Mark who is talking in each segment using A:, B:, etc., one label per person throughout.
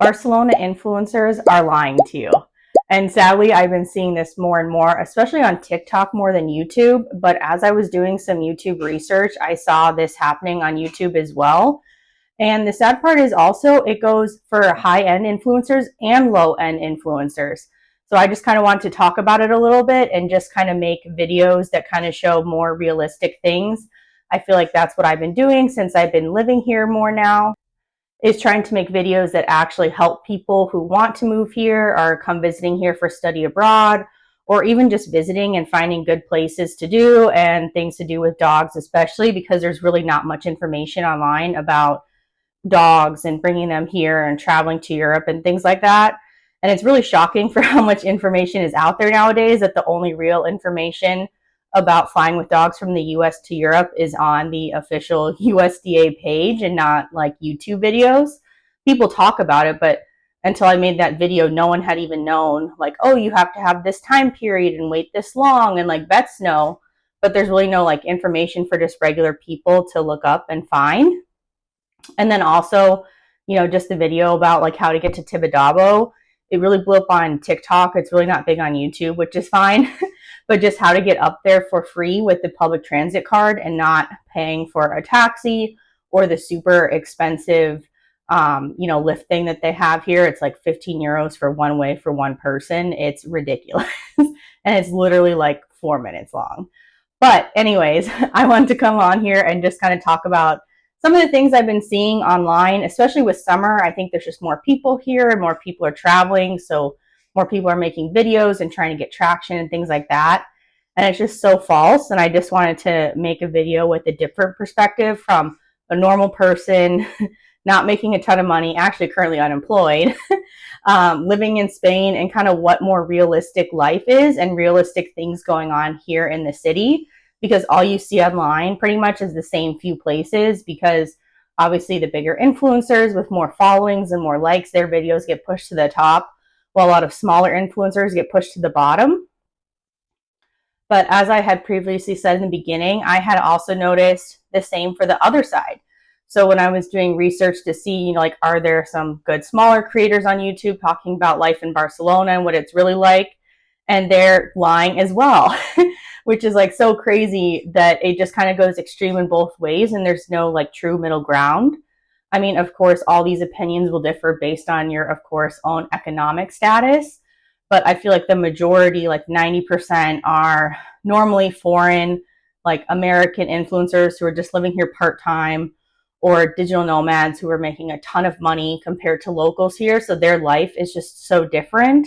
A: Barcelona influencers are lying to you. And sadly, I've been seeing this more and more, especially on TikTok more than YouTube. But as I was doing some YouTube research, I saw this happening on YouTube as well. And the sad part is also it goes for high-end influencers and low-end influencers. So I just kind of want to talk about it a little bit and just kind of make videos that kind of show more realistic things. I feel like that's what I've been doing since I've been living here more now, is trying to make videos that actually help people who want to move here or come visiting here for study abroad, or even just visiting and finding good places to do and things to do with dogs, especially because there's really not much information online about dogs and bringing them here and traveling to Europe and things like that. And it's really shocking for how much information is out there nowadays, that the only real information about flying with dogs from the US to Europe is on the official USDA page and not like YouTube videos. People talk about it, but until I made that video, no one had even known, like, oh, you have to have this time period and wait this long, and like vets know, but there's really no like information for just regular people to look up and find. And then also, just the video about like how to get to Tibidabo. It really blew up on TikTok. It's really not big on YouTube, which is fine. But just how to get up there for free with the public transit card and not paying for a taxi or the super expensive, Lyft thing that they have here. It's like 15 euros for one way for one person. It's ridiculous. And it's literally like 4 minutes long. But anyways, I wanted to come on here and just kind of talk about some of the things I've been seeing online, especially with summer. I think there's just more people here and more people are traveling. So more people are making videos and trying to get traction and things like that. And it's just so false. And I just wanted to make a video with a different perspective from a normal person, not making a ton of money, actually currently unemployed, living in Spain, and kind of what more realistic life is and realistic things going on here in the city. Because all you see online pretty much is the same few places, because obviously the bigger influencers with more followings and more likes, their videos get pushed to the top, while a lot of smaller influencers get pushed to the bottom. But as I had previously said in the beginning, I had also noticed the same for the other side. So when I was doing research to see, are there some good smaller creators on YouTube talking about life in Barcelona and what it's really like? And they're lying as well, which is like so crazy that it just kind of goes extreme in both ways, and there's no like true middle ground. I mean, of course, all these opinions will differ based on your, of course, own economic status. But I feel like the majority, like 90%, are normally foreign, like American influencers who are just living here part-time, or digital nomads who are making a ton of money compared to locals here. So their life is just so different.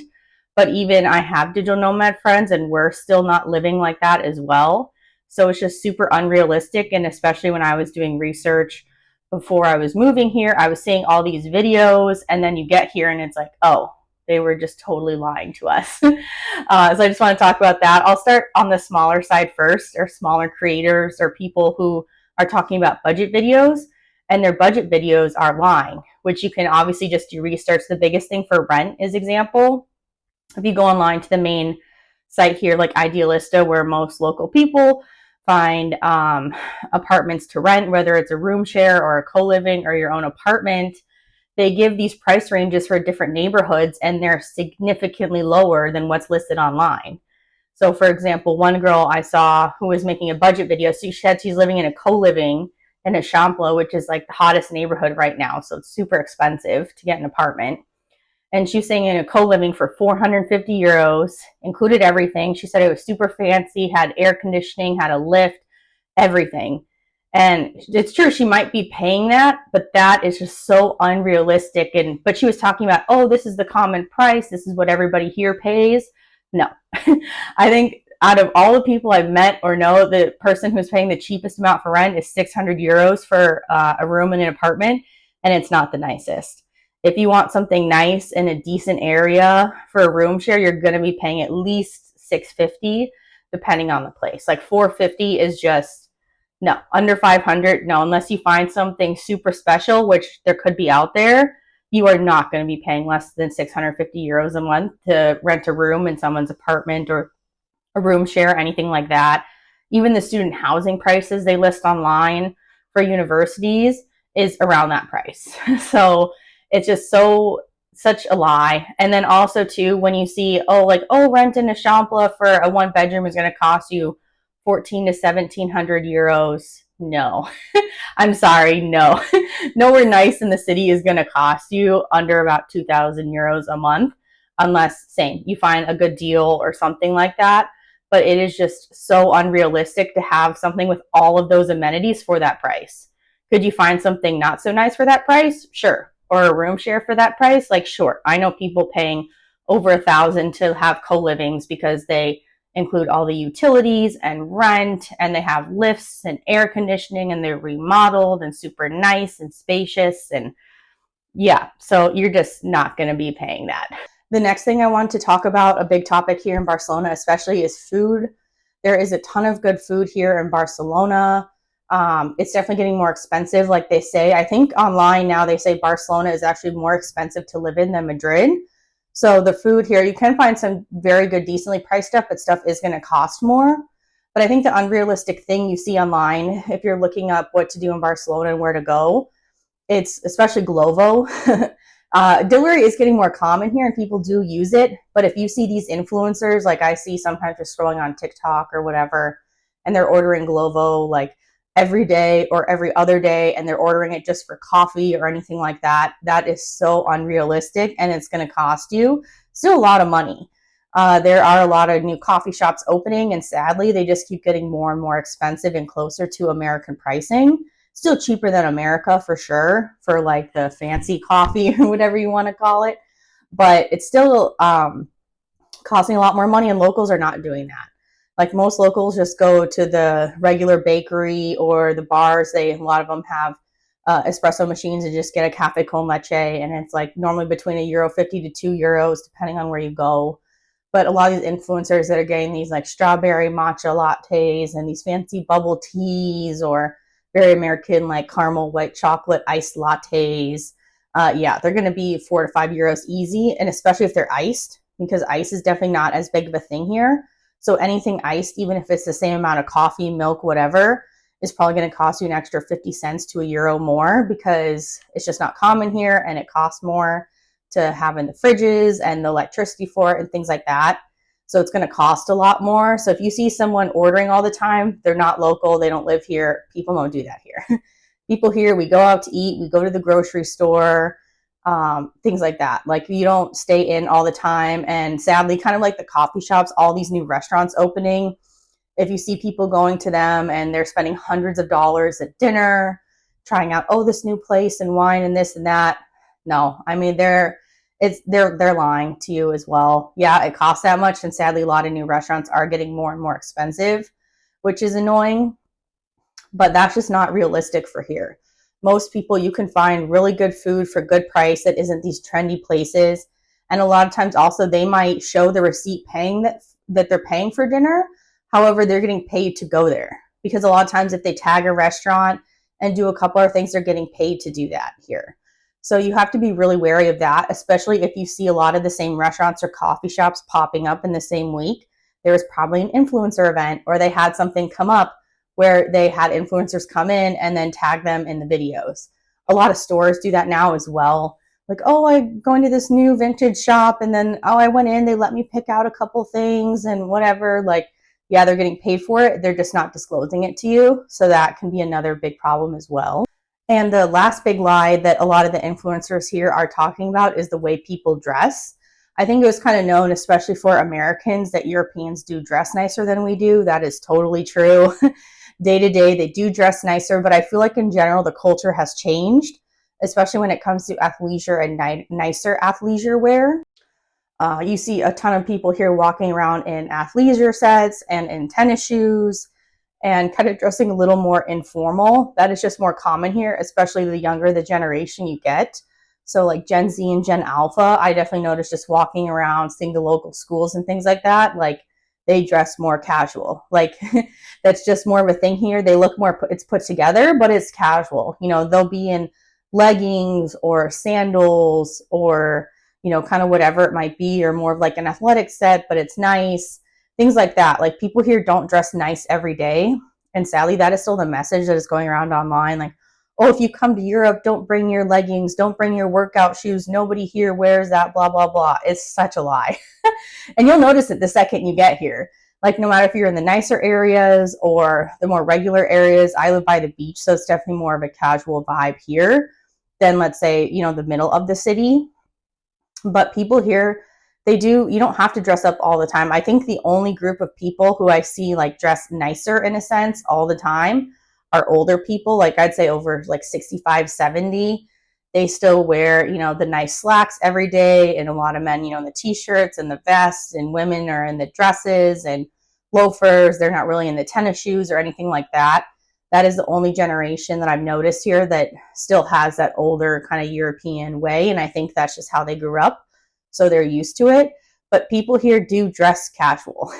A: But even I have digital nomad friends and we're still not living like that as well. So it's just super unrealistic. And especially when I was doing research before I was moving here, I was seeing all these videos, and then you get here and it's like, oh, they were just totally lying to us. So I just want to talk about that. I'll start on the smaller side first, or smaller creators or people who are talking about budget videos, and their budget videos are lying, which you can obviously just do research. The biggest thing for rent is example. If you go online to the main site here, like Idealista, where most local people find apartments to rent, whether it's a room share or a co-living or your own apartment, they give these price ranges for different neighborhoods, and they're significantly lower than what's listed online. So for example, one girl I saw who was making a budget video, so she's living in a co-living in Eixample, which is like the hottest neighborhood right now. So it's super expensive to get an apartment. And she was saying in a co-living for 450 euros, included everything. She said it was super fancy, had air conditioning, had a lift, everything. And it's true, she might be paying that, but that is just so unrealistic. But she was talking about, oh, this is the common price. This is what everybody here pays. No, I think out of all the people I've met or know, the person who's paying the cheapest amount for rent is 600 euros for a room in an apartment, and it's not the nicest. If you want something nice in a decent area for a room share, you're going to be paying at least 650, depending on the place. Like 450 is just, no, under 500, no, unless you find something super special, which there could be out there, you are not going to be paying less than 650 euros a month to rent a room in someone's apartment or a room share, anything like that. Even the student housing prices they list online for universities is around that price. So it's just so such a lie. And then also too, when you see, oh, like, oh, rent in a Champla for a 1 bedroom is going to cost you 14 to 1700 euros. No, I'm sorry. No, nowhere nice in the city is going to cost you under about 2000 euros a month, unless same, you find a good deal or something like that. But it is just so unrealistic to have something with all of those amenities for that price. Could you find something not so nice for that price? Sure. Or a room share for that price? Like, sure. I know people paying over 1,000 to have co-livings because they include all the utilities and rent, and they have lifts and air conditioning, and they're remodeled and super nice and spacious. And yeah, so you're just not going to be paying that. The next thing I want to talk about, a big topic here in Barcelona especially, is food. There is a ton of good food here in Barcelona. It's definitely getting more expensive, like they say. I think online now they say Barcelona is actually more expensive to live in than Madrid. So the food here, you can find some very good, decently priced stuff, but stuff is going to cost more. But I think the unrealistic thing you see online, if you're looking up what to do in Barcelona and where to go, it's especially Glovo. Delivery is getting more common here and people do use it. But if you see these influencers, like I see sometimes just scrolling on TikTok or whatever, and they're ordering Glovo like every day or every other day, and they're ordering it just for coffee or anything like that, that is so unrealistic, and it's going to cost you still a lot of money. There are a lot of new coffee shops opening, and sadly, they just keep getting more and more expensive and closer to American pricing. Still cheaper than America for sure, for like the fancy coffee or whatever you want to call it. But it's still costing a lot more money, and locals are not doing that. Like most locals just go to the regular bakery or the bars. A lot of them have espresso machines and just get a cafe con leche, and it's like normally between €1.50 to €2, depending on where you go. But a lot of these influencers that are getting these like strawberry matcha lattes and these fancy bubble teas, or very American like caramel white chocolate iced lattes, yeah, they're going to be €4 to €5 easy, and especially if they're iced, because ice is definitely not as big of a thing here. So anything iced, even if it's the same amount of coffee, milk, whatever, is probably going to cost you an extra 50 cents to €1 more, because it's just not common here and it costs more to have in the fridges and the electricity for it and things like that. So it's going to cost a lot more. So if you see someone ordering all the time, they're not local, they don't live here. People don't do that here. People here, we go out to eat, we go to the grocery store, things like that. Like you don't stay in all the time. And sadly, kind of like the coffee shops, all these new restaurants opening, if you see people going to them and they're spending hundreds of dollars at dinner, trying out, oh, this new place and wine and this and that. No, I mean, they're lying to you as well. Yeah, it costs that much. And sadly, a lot of new restaurants are getting more and more expensive, which is annoying, but that's just not realistic for here. Most people, you can find really good food for good price that isn't these trendy places. And a lot of times also they might show the receipt paying that they're paying for dinner. However, they're getting paid to go there, because a lot of times if they tag a restaurant and do a couple of things, they're getting paid to do that here. So you have to be really wary of that, especially if you see a lot of the same restaurants or coffee shops popping up in the same week. There was probably an influencer event, or they had something come up where they had influencers come in and then tag them in the videos. A lot of stores do that now as well. Like, oh, I'm going to this new vintage shop, and then, oh, I went in, they let me pick out a couple things and whatever. Like, yeah, they're getting paid for it. They're just not disclosing it to you. So that can be another big problem as well. And the last big lie that a lot of the influencers here are talking about is the way people dress. I think it was kind of known, especially for Americans, that Europeans do dress nicer than we do. That is totally true. Day to day, they do dress nicer, but I feel like in general, the culture has changed, especially when it comes to athleisure and nicer athleisure wear. You see a ton of people here walking around in athleisure sets and in tennis shoes and kind of dressing a little more informal. That is just more common here, especially the younger the generation you get. So like Gen Z and Gen Alpha, I definitely noticed just walking around, seeing the local schools and things like that, like they dress more casual. Like that's just more of a thing here. They look more, it's put together, but it's casual. You know, they'll be in leggings or sandals or, you know, kind of whatever it might be, or more of like an athletic set, but it's nice. Things like that. Like people here don't dress nice every day. And sadly, that is still the message that is going around online. Like, oh, if you come to Europe, don't bring your leggings, don't bring your workout shoes. Nobody here wears that, blah, blah, blah. It's such a lie. And you'll notice it the second you get here. Like, no matter if you're in the nicer areas or the more regular areas, I live by the beach, so it's definitely more of a casual vibe here than, let's say, the middle of the city. But people here, you don't have to dress up all the time. I think the only group of people who I see like dress nicer in a sense all the time are older people. Like, I'd say over like 65, 70. They still wear, the nice slacks every day. And a lot of men, in the t-shirts and the vests, and women are in the dresses and loafers. They're not really in the tennis shoes or anything like that. That is the only generation that I've noticed here that still has that older kind of European way. And I think that's just how they grew up. So they're used to it. But people here do dress casual.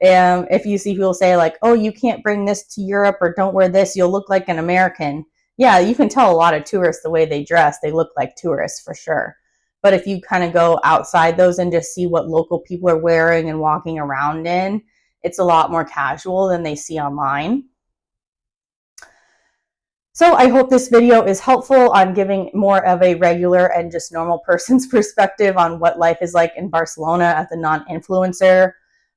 A: If you see people say like, oh, you can't bring this to Europe, or don't wear this, you'll look like an American. Yeah, you can tell a lot of tourists the way they dress. They look like tourists for sure. But if you kind of go outside those and just see what local people are wearing and walking around in, it's a lot more casual than they see online. So I hope this video is helpful on giving more of a regular and just normal person's perspective on what life is like in Barcelona as a non-influencer.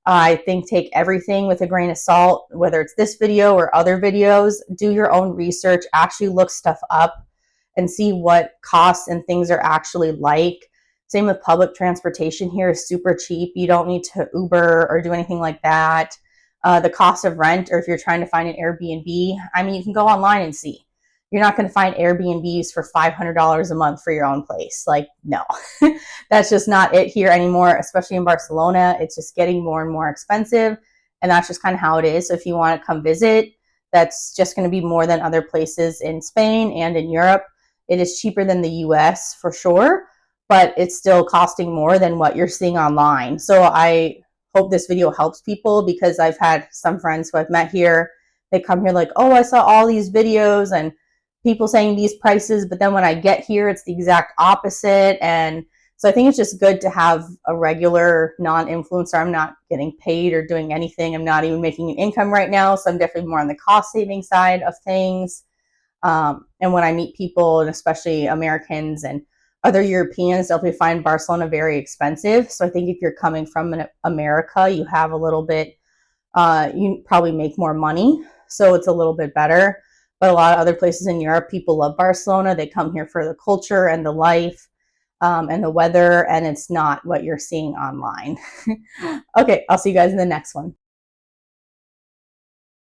A: I think take everything with a grain of salt, whether it's this video or other videos. Do your own research, actually look stuff up and see what costs and things are actually like. Same with public transportation here is super cheap. You don't need to Uber or do anything like that. The cost of rent, or if you're trying to find an Airbnb, you can go online and see. You're not going to find Airbnbs for $500 a month for your own place. Like, no, that's just not it here anymore, especially in Barcelona. It's just getting more and more expensive, and that's just kind of how it is. So if you want to come visit, that's just going to be more than other places in Spain and in Europe. It is cheaper than the US for sure, but it's still costing more than what you're seeing online. So I hope this video helps people, because I've had some friends who I've met here. They come here like, oh, I saw all these videos and people saying these prices, but then when I get here, it's the exact opposite. And so I think it's just good to have a regular non-influencer. I'm not getting paid or doing anything. I'm not even making an income right now. So I'm definitely more on the cost saving side of things. And when I meet people, and especially Americans and other Europeans, they'll find Barcelona very expensive. So I think if you're coming from America, you have a little bit, you probably make more money. So it's a little bit better. But a lot of other places in Europe, people love Barcelona. They come here for the culture and the life and the weather, and it's not what you're seeing online. Okay, I'll see you guys in the next one.